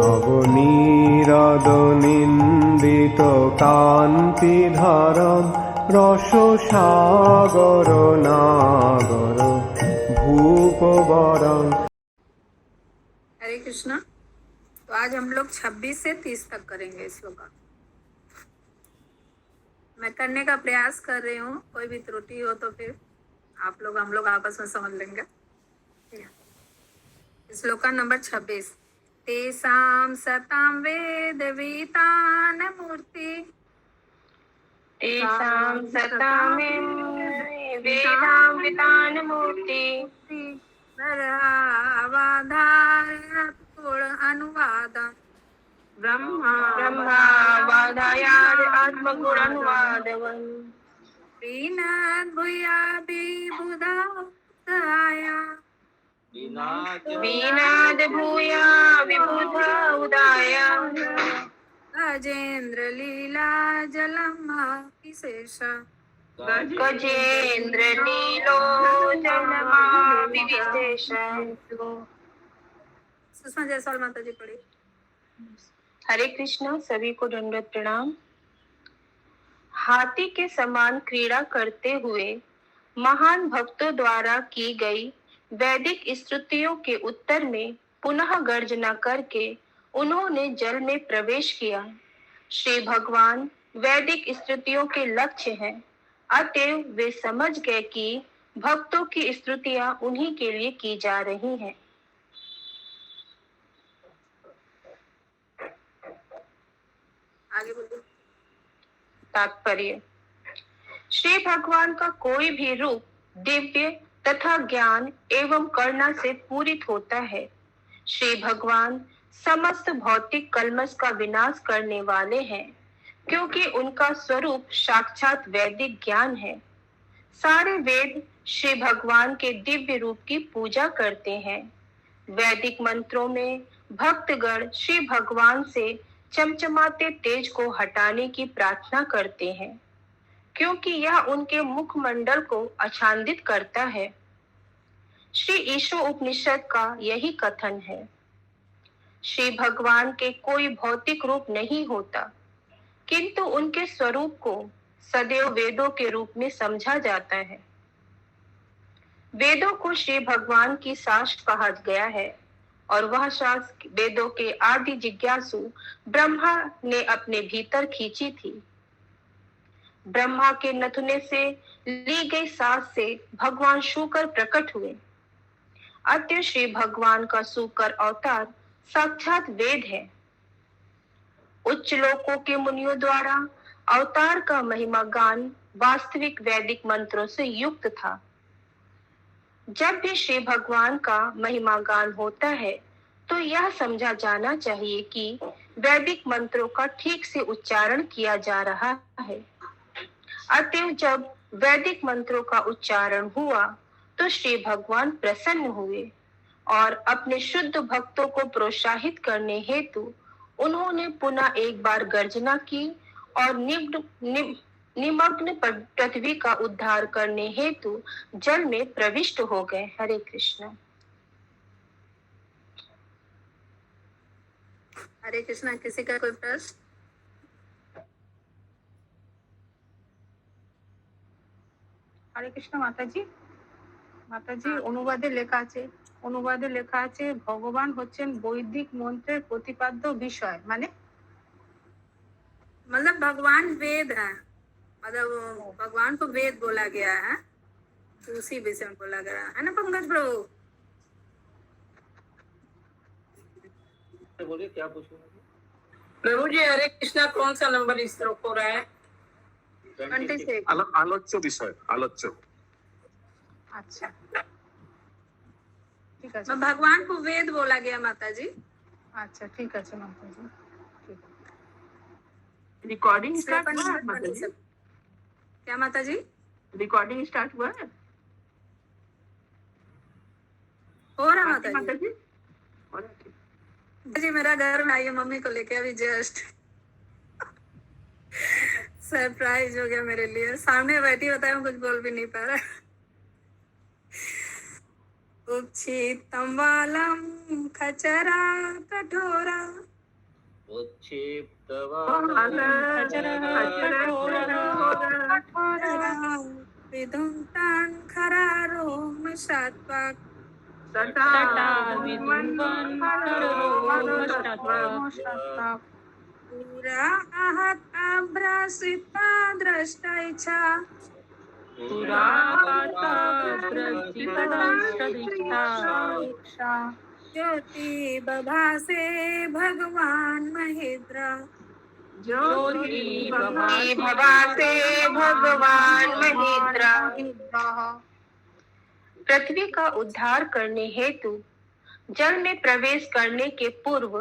নবনীরদনিন্দিত কান্তিধারম রসসাগর নাগর ভূপবরং। हरे कृष्णा। तो आज हम लोग 26 से 30 तक करेंगे इस श्लोक का। मैं करने का प्रयास कर रही हूँ, कोई भी त्रुटि हो तो फिर आप लोग हम लोग आपस में समझ लेंगे। श्लोक का नंबर 26। तेषां सतां वेदवितान मूर्ति तेषां सतां वेदान्वितान् मूर्ति ब्रह्मावाधारपूर्ण अनुवाद ब्रह्मावादायाद आत्मगुण अनुवादवन् प्रीणाद् भूया विबुधाया वीणाद भूया विबुधा उदाय गजेन्द्र लीला जलम विशेष गजेन्द्र लीलो जनमा विविशेष। सुषमा जायसवाल माता जी पढ़ी। हरे कृष्णा। सभी को दंडवत प्रणाम। हाथी के समान क्रीड़ा करते हुए महान भक्तों द्वारा की गई वैदिक स्तुतियों के उत्तर में पुनः गर्जना करके उन्होंने जल में प्रवेश किया। श्री भगवान वैदिक स्तुतियों के लक्ष्य हैं, अतएव वे समझ गए कि भक्तों की स्तुतियां उन्हीं के लिए की जा रही हैं। आगे बोलो। तात्पर्य। श्री भगवान का कोई भी रूप दिव्य तथा ज्ञान एवं करुणा से पूरित होता है। श्री भगवान समस्त भौतिक कल्मश का विनाश करने वाले हैं, क्योंकि उनका स्वरूप साक्षात वैदिक ज्ञान है। सारे वेद श्री भगवान के दिव्य रूप की पूजा करते हैं। वैदिक मंत्रों में भक्तगण श्री भगवान से चमचमाते तेज को हटाने की प्रार्थना करते हैं, क्योंकि यह उनके मुखमंडल को आच्छादित करता है। श्री ईशो उपनिषद का यही कथन है। श्री भगवान के कोई भौतिक रूप नहीं होता, किंतु उनके स्वरूप को सदैव वेदों के रूप में समझा जाता है। वेदों को श्री भगवान की शास्त्र कहा गया है, और वह शास्त्र वेदों के आदि जिज्ञासु ब्रह्मा ने अपने भीतर खींची थी। ब्रह्मा के नथुने से ली गई सांस से भगवान शूकर प्रकट हुए। अतः श्री भगवान का शूकर अवतार साक्षात वेद है। उच्च लोकों के मुनियों द्वारा अवतार का महिमा गान वास्तविक वैदिक मंत्रों से युक्त था। जब भी श्री भगवान का महिमा गान होता है तो यह समझा जाना चाहिए कि वैदिक मंत्रों का ठीक से उच्चारण किया जा रहा है। अतः जब वैदिक मंत्रों का उच्चारण हुआ तो श्री भगवान प्रसन्न हुए और अपने शुद्ध भक्तों को प्रोत्साहित करने हेतु उन्होंने पुनः एक बार गर्जना की और निमग्न पृथ्वी का उद्धार करने हेतु जल में प्रविष्ट हो गए। हरे कृष्ण। हरे कृष्णा। किसी का कोई प्रश्न? হরে কৃষ্ণ মাতাজি। মাতাজি অনুবাদে লেখা আছে ভগবান হচ্ছেন বৈদিক মন্ত্রের প্রতিপাদ্য বিষয়। मतलब भगवान वेद है, मतलब भगवान को वेद बोला गया है, तो उसी विषय में बोला गया है ना पंकज प्रभु? बोलिए क्या पूछना प्रभु जी। हरे कृष्णा। कौन सा नंबर इस श्लोक हो रहा है? 26। আলোচ্য বিষয় আলোচ্য। আচ্ছা ঠিক আছে। भगवान को वेद बोला गया माता जी। আচ্ছা ঠিক আছে মাতাজি। रिकॉर्डिंग स्टार्ट हुआ? क्या माता जी? रिकॉर्डिंग स्टार्ट हुआ है? हो रहा माता जी? जी मेरा घर में आई है, मम्मी को लेके अभी जस्ट सरप्राइज हो गया मेरे लिए। सामने बैठी होता है, मैं कुछ बोल भी नहीं पा रहा। उपचितम वालम खचरा कठोरा विधुंतान खरारोम शात्वाक पुरा आहत आभ्रासिता द्रष्टैच्छा ज्योति बभासे भगवान महेंद्र भवासे भगवान महेंद्र। पृथ्वी का उद्धार करने हेतु जल में प्रवेश करने के पूर्व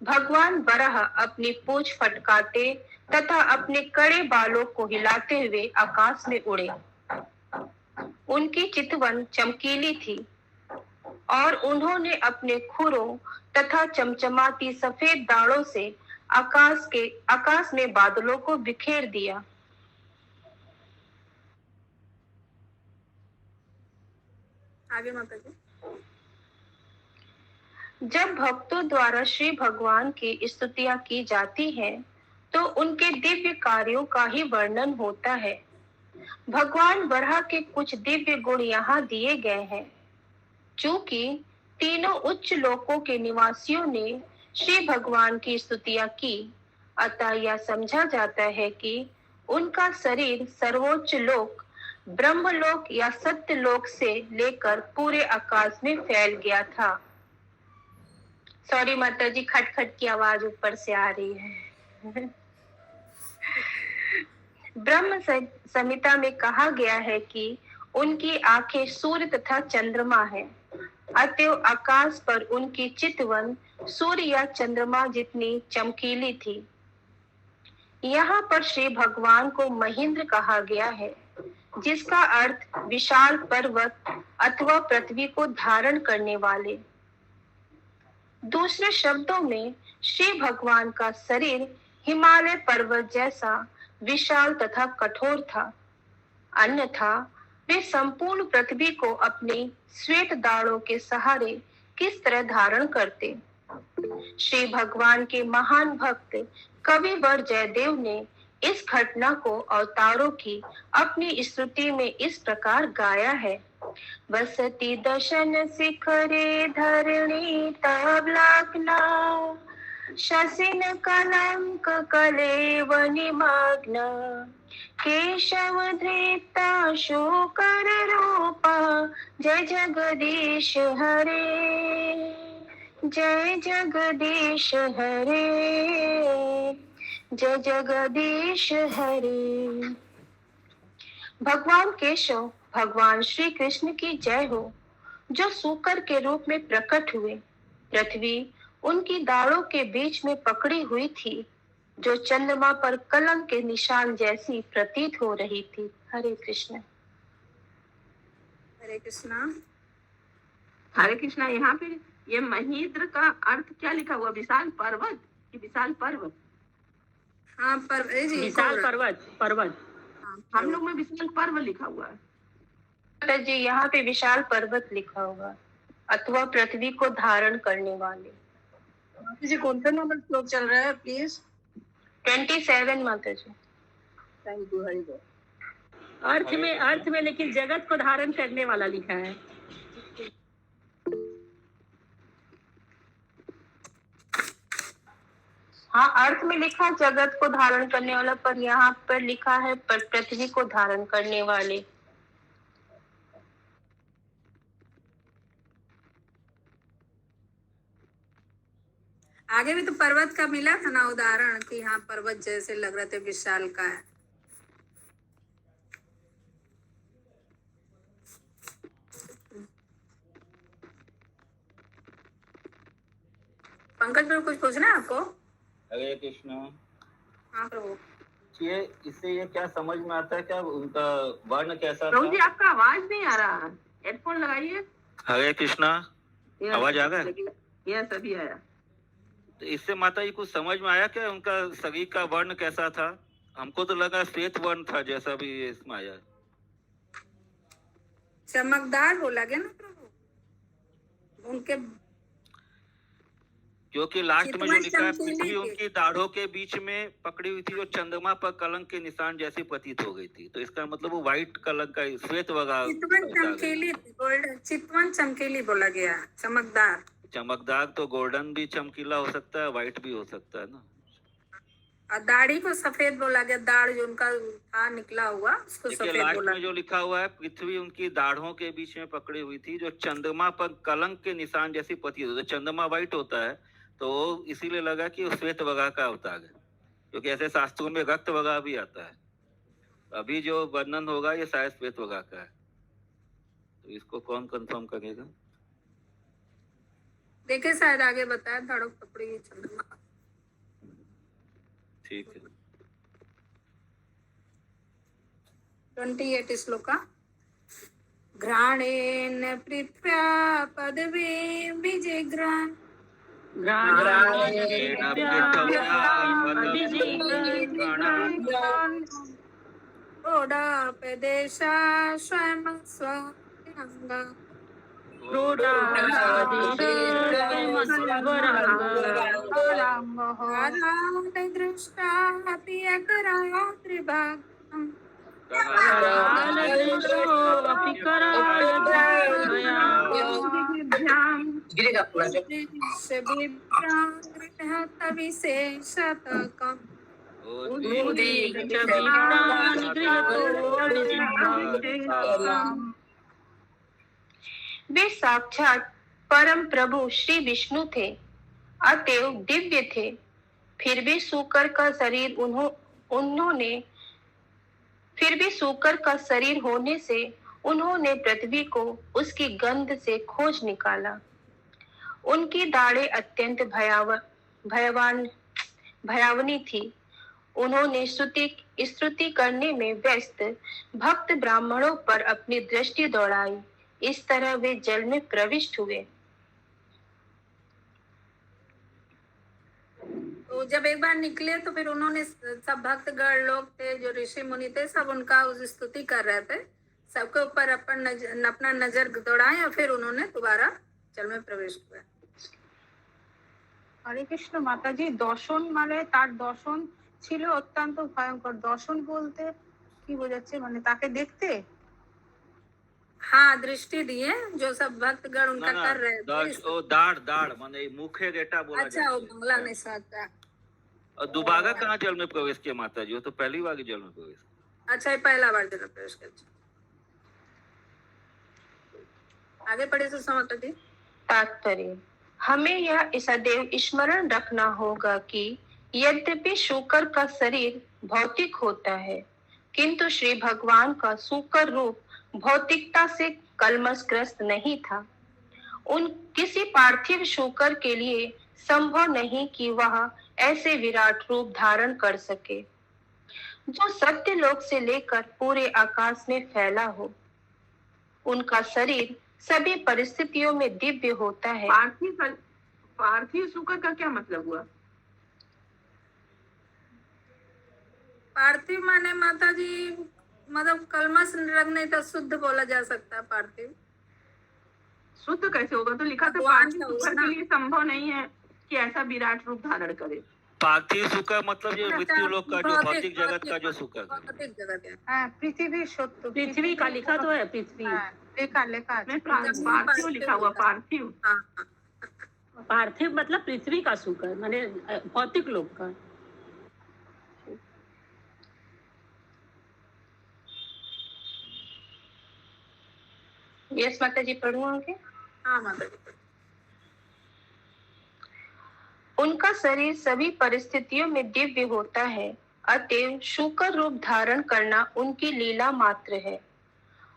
भगवान वराह अपनी पूंछ फटकाते तथा अपने कड़े बालों को हिलाते हुए आकाश में उड़े। उनकी चितवन चमकीली थी और उन्होंने अपने खुरों तथा चमचमाती सफेद दाढ़ों से आकाश में बादलों को बिखेर दिया। आगे माता जी। जब भक्तों द्वारा श्री भगवान की स्तुतियां की जाती हैं, तो उनके दिव्य कार्यों का ही वर्णन होता है। भगवान वराह के कुछ दिव्य गुण यहाँ दिए गए हैं। चूंकि तीनों उच्च लोकों के निवासियों ने श्री भगवान की स्तुतियां की, अतः यह समझा जाता है कि उनका शरीर सर्वोच्च लोक ब्रह्मलोक या सत्यलोक से लेकर पूरे आकाश में फैल गया था। सॉरी माता जी, खटखट की आवाज ऊपर से आ रही है। ब्रह्म संहिता में कहा गया है कि उनकी आंखें सूर्य तथा चंद्रमा है, अतएव आकाश पर उनकी चितवन सूर्य या चंद्रमा जितनी चमकीली थी। यहाँ पर श्री भगवान को महेंद्र कहा गया है, जिसका अर्थ विशाल पर्वत अथवा पृथ्वी को धारण करने वाले। दूसरे शब्दों में श्री भगवान का शरीर हिमालय पर्वत जैसा विशाल तथा कठोर था, अन्यथा वे संपूर्ण पृथ्वी को अपने श्वेत दाढ़ों के सहारे किस तरह धारण करते। श्री भगवान के महान भक्त कविवर जयदेव ने इस घटना को अवतारों की अपनी स्तुति में इस प्रकार गाया है। बसती दशन शिखरे धरणी तब लाखना, शशिन कलंक कलेव निमग्न, केशव धृता शोकर रूपा, जय जगदीश हरे, जय जगदीश हरे, जय जगदीश हरे। भगवान केशव भगवान श्री कृष्ण की जय हो, जो सूकर के रूप में प्रकट हुए। पृथ्वी उनकी दाढ़ों के बीच में पकड़ी हुई थी, जो चंद्रमा पर कलंक के निशान जैसी प्रतीत हो रही थी। हरे कृष्ण। हरे कृष्णा। हरे कृष्णा। यहाँ पे ये महेंद्र का अर्थ क्या लिखा हुआ? विशाल पर्वत कि विशाल पर्वत? हाँ, विशाल पर्वत। हाँ, हम लोग में विशाल पर्व लिखा हुआ है जी, यहाँ पे विशाल पर्वत लिखा होगा, अथवा पृथ्वी को धारण करने वाले। जी कौन सा नंबर श्लोक चल रहा है प्लीज? 27 माता जी। Thank you. हरि बोल। अर्थ में लेकिन जगत को धारण करने वाला लिखा है। हाँ, अर्थ में लिखा जगत को धारण करने वाला, पर यहाँ पर लिखा है पर पृथ्वी को धारण करने वाले। आगे भी तो पर्वत का मिला था ना उदाहरण कि हाँ पर्वत जैसे लग रहे थे, विशाल का है। पंकज प्रभु कुछ पूछना है आपको? हरे कृष्ण। हाँ प्रभु। ये इससे ये क्या समझ में आता है, क्या उनका वर्ण कैसा था? प्रभु जी आपका आवाज नहीं आ रहा, हेडफोन लगाइए। हरे कृष्णा। आवाज आ गया? यस, अभी आया। तो इससे माता जी कुछ समझ में आया क्या उनका शरीर का वर्ण कैसा था? हमको तो लगा श्वेत वर्ण था, जैसा भी इसमें आया। चमकदार बोला गया ना प्रभु उनके। क्योंकि लास्ट में जो चितवन लिखा है चमकीली पृथ्वी थी। उनकी दाढ़ों के बीच में पकड़ी हुई थी, जो चंद्रमा पर कलंक के निशान जैसी प्रतीत हो गई थी। तो इसका मतलब वो व्हाइट कलंक का श्वेत वगा चितवन बता गई। चमकीली थी, गोल्डन चितवन चमकीली बोला गया, चमकदार। चमकदार तो गोल्डन भी चमकीला हो सकता है, व्हाइट भी हो सकता है ना। और दाढ़ी को सफेद बोला गया, दाढ़ जो उनका था निकला हुआ उसको देखिए सफेद लास्ट बोला में जो लिखा हुआ है पृथ्वी उनकी दाढ़ों के बीच में पकड़ी हुई थी, जो चंद्रमा पर कलंक के निशान जैसी प्रतीत होती है। चंद्रमा व्हाइट होता है तो वो इसीलिए लगा कि वो श्वेत वगा का अवतार है, क्योंकि ऐसे शास्त्रों में रक्त वगा भी आता है। अभी जो वर्णन होगा ये शायद श्वेत वगा का है, तो इसको कौन कंफर्म करेगा? देखे शायद आगे बताया, दाढ़ों को पकड़ी हुई चंद्रमा। ठीक है। 28 श्लोका। घ्राणेन पृथ्व्या पदवीं विजिघ्रान् रोडापदेशा स्वयं स्वरंगा दृष्टापि अकरात्रिभागम् विशेषतकम् वे साक्षात परम प्रभु श्री विष्णु थे, अतएव दिव्य थे। फिर भी सूकर का शरीर होने से उन्होंने पृथ्वी को उसकी गंध से खोज निकाला। उनकी दाढ़ें अत्यंत भयावनी थी। उन्होंने स्तुति करने में व्यस्त भक्त ब्राह्मणों पर अपनी दृष्टि दौड़ाई। इस तरह वे जल में प्रविष्ट हुए। तो जब एक बार निकले तो फिर उन्होंने सब भक्तगण लोग थे, जो ऋषि मुनि थे, सब उनका उस स्तुति कर रहे थे। सबके ऊपर अपना नजर दौड़ाए और फिर उन्होंने दोबारा जल में प्रवेश किया। হরে কৃষ্ণ মাতাজি, দর্শন মানে তার দর্শন ছিল অত্যন্ত ভয়ঙ্কর। দর্শন বলতে কি বোঝাচ্ছে, মানে তাকে দেখতে? हाँ, दृष्टि दिए जो सब भक्तगण उनका कर रहे थे। दाढ़ माने मुखे रेटा बोला अच्छा, वो बंगला नहीं साथा। और दोबारा कहाँ जल में प्रवेश किया माता जी? वो तो पहली बार जल में प्रवेश। अच्छा, ये पहला बार जल में प्रवेश किया। आगे पढ़े तो समाता जी। तात्पर्य: हमें यह सदैव स्मरण रखना होगा कि यद्यपि शूकर का शरीर भौतिक होता है, किंतु श्री भगवान का शूकर रूप भौतिकता से कलमशग्रस्त नहीं था। उन किसी पार्थिव शूकर के लिए संभव नहीं कि वह ऐसे विराट रूप धारण कर सके जो सत्य लोक से लेकर पूरे आकाश में फैला हो। उनका शरीर सभी परिस्थितियों में दिव्य होता है। पार्थिव शूकर का क्या मतलब हुआ? पार्थिव माने माता जी मतलब कलमश रंग नहीं तो शुद्ध बोला जा सकता है। पार्थिव शुद्ध कैसे होगा? तो लिखा था भगवान पार्थिव का शूकर होगा के लिए संभव नहीं है कि ऐसा विराट रूप धारण करे। पार्थिव शुक्र मतलब जो मृत्यु लोक का, जो भौतिक जगत का जो शुक्र है। भौतिक जगत है। হ্যাঁ, পৃথিবীর সত্য। पृथ्वी का लिखा तो है, पृथ्वी লেখা আছে। में पार्थिव लिखा हुआ, पार्थिव। हाँ, हाँ। पार्थिव मतलब पृथ्वी का सुख है, माने भौतिक लोक का। यस माता जी, पढ़ूं आगे? हाँ माता जी। उनका शरीर सभी परिस्थितियों में दिव्य होता है, अतएव शूकर रूप धारण करना उनकी लीला मात्र है।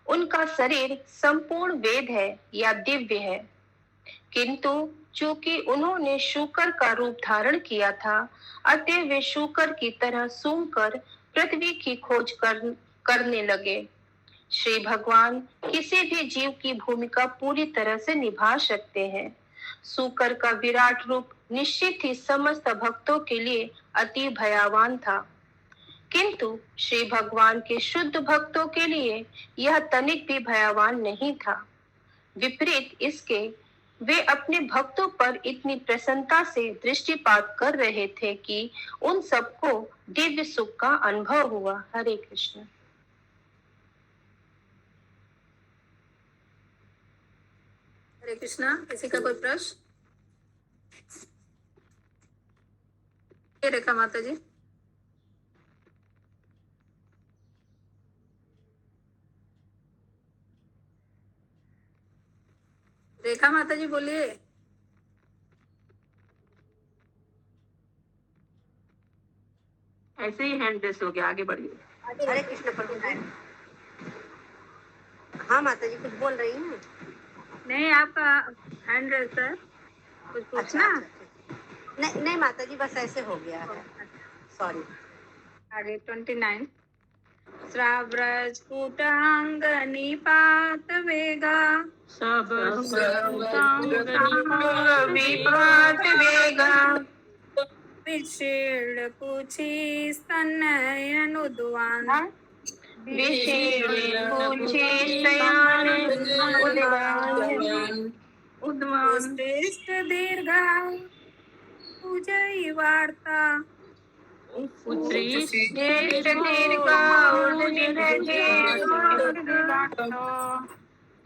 उनका शरीर संपूर्ण वेद है या दिव्य है, किंतु चूंकि उन्होंने शूकर का रूप धारण किया था, अतएव वे शूकर की तरह सूंघकर पृथ्वी की खोज करने लगे। श्री भगवान किसी भी जीव की भूमिका पूरी तरह से निभा सकते हैं। सूकर का विराट रूप निश्चित ही समस्त भक्तों के लिए अति भयावान था, किंतु श्री भगवान के शुद्ध भक्तों के लिए यह तनिक भी भयावान नहीं था। विपरीत इसके वे अपने भक्तों पर इतनी प्रसन्नता से दृष्टिपात कर रहे थे कि उन सबको दिव्य सुख का अनुभव हुआ। हरे कृष्ण। हरे कृष्णा। किसी का कोई प्रश्न? रेखा माता जी। रेखा माता जी बोलिए। ऐसे ही हैंड रेस हो गया, आगे बढ़िए। हरे कृष्ण प्रभु। हाँ माता जी कुछ बोल रही हैं? नहीं, आपका हैंड रेस है, कुछ पूछना? नहीं नहीं माता जी, बस ऐसे हो गया है, सॉरी। आगे 29। श्राव्रज कुटांग निपात वेगा सब विपात वेगा विशीर्ण कुची स्तनयन उद्वान विशीर्ण कुचेष्टयान उद्वान उत्तिष्ठ दीर्घा पूजयी वार्ता उत्तिष्ठ दीर्घा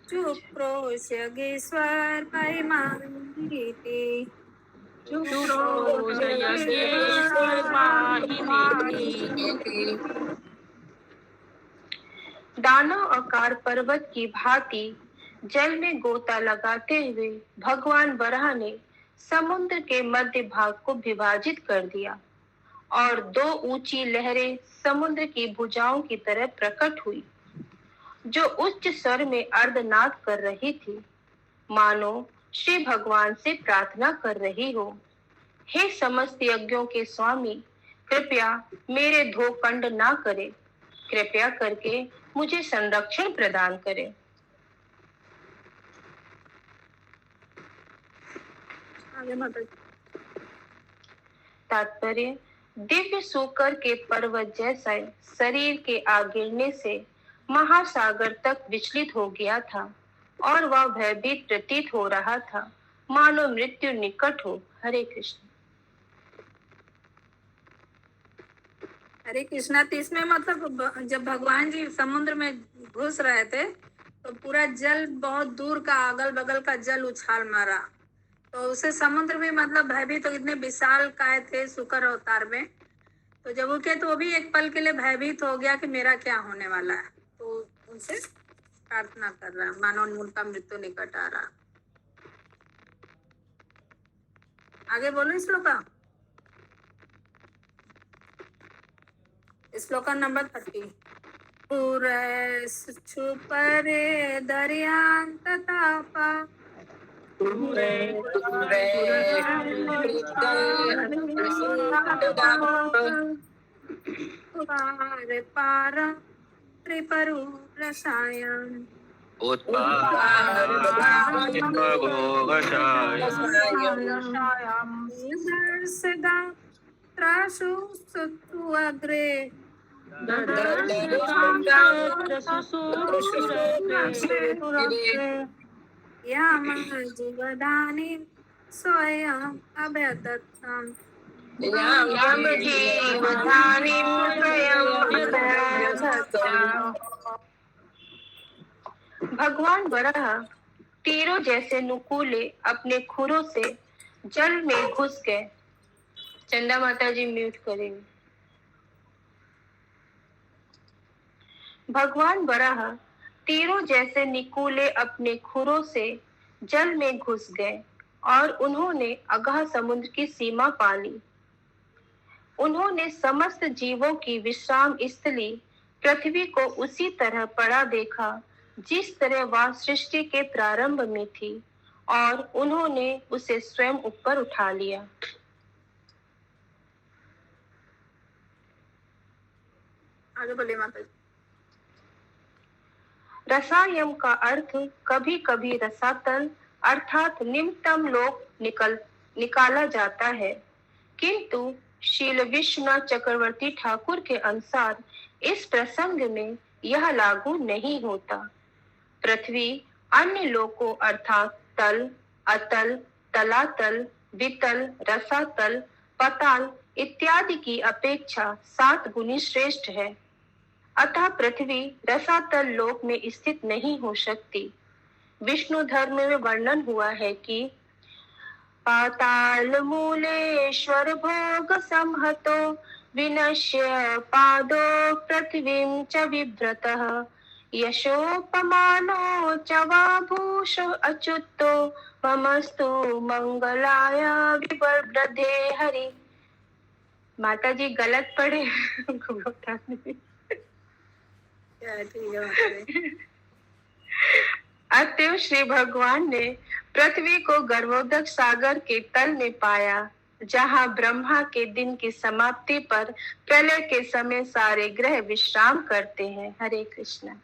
चुप्रोष्यगेश्वर परिमानीति दानव आकार पर्वत की भांति जल में गोता लगाते हुए भगवान वराह ने समुद्र के मध्य भाग को विभाजित कर दिया और दो ऊंची लहरें समुद्र की भुजाओं की तरह प्रकट हुई, जो उच्च स्वर में अर्धनाद कर रही थी, मानो श्री भगवान से प्रार्थना कर रही हो। हे समस्त यज्ञों के स्वामी, कृपया मेरे धोखंड ना करे, कृपया करके मुझे संरक्षण प्रदान करें। तात्पर्य, दिव्य सूकर के पर्वत जैसा शरीर के आ गिरने से महासागर तक विचलित हो गया था और वह भयभीत प्रतीत हो रहा था, मानो मृत्यु निकट हो। हरे कृष्ण। हरे कृष्णा। तो इसमें मतलब जब भगवान जी समुद्र में घुस रहे थे तो पूरा जल बहुत दूर का अगल बगल का जल उछाल मारा, तो उसे समुद्र में मतलब भयभीत तो इतने विशाल काय थे शुकर अवतार में, तो जब वो के तो वो भी एक पल के लिए भयभीत हो गया कि मेरा क्या होने वाला है, तो उनसे प्रार्थना कर रहा, मानो उनका मृत्यु निकट आ रहा। आगे बोलो श्लोका। श्लोका नंबर 30। छुपरे दरियांत तापा पार त्रिपरु रसायन त्रासु सुतु अग्रे जीवदानी स्वयं अभ्यदत्तम् भगवान वराह तीरों जैसे नुकीले अपने खुरों से जल में घुस गए। चंदा माता जी म्यूट करेंगे। भगवान वराह तीरों जैसे निकूले अपने खुरों से जल में घुस गए और उन्होंने अगाध समुद्र की सीमा पा ली। उन्होंने समस्त जीवों की विश्राम स्थली पृथ्वी को उसी तरह पड़ा देखा जिस तरह वह सृष्टि के प्रारंभ में थी, और उन्होंने उसे स्वयं ऊपर उठा लिया। आगे बोलिए माता जी। रसायम का अर्थ कभी कभी रसातल अर्थात निम्नतम लोक निकाला जाता है, किंतु शील विश्वनाथ चक्रवर्ती ठाकुर के अनुसार इस प्रसंग में यह लागू नहीं होता। पृथ्वी अन्य लोकों अर्थात तल, अतल, तलातल, वितल, रसातल, पताल इत्यादि की अपेक्षा 7 गुनी श्रेष्ठ है। अतः पृथ्वी रसातल लोक में स्थित नहीं हो सकती। विष्णु धर्म में वर्णन हुआ है कि पाताल मूलेश्वर भोग संहतो विनश्य पादो पृथ्वीं च बिभ्रतः यशोपमानो च वा भूषो अच्युतो ममस्तु मंगलाय विवर्धते हरि। माता जी गलत पढ़े अतएव श्री भगवान ने पृथ्वी को गर्भोदक सागर के तल में पाया, जहाँ ब्रह्मा के दिन की समाप्ति पर प्रलय के समय सारे ग्रह विश्राम करते हैं। हरे कृष्ण।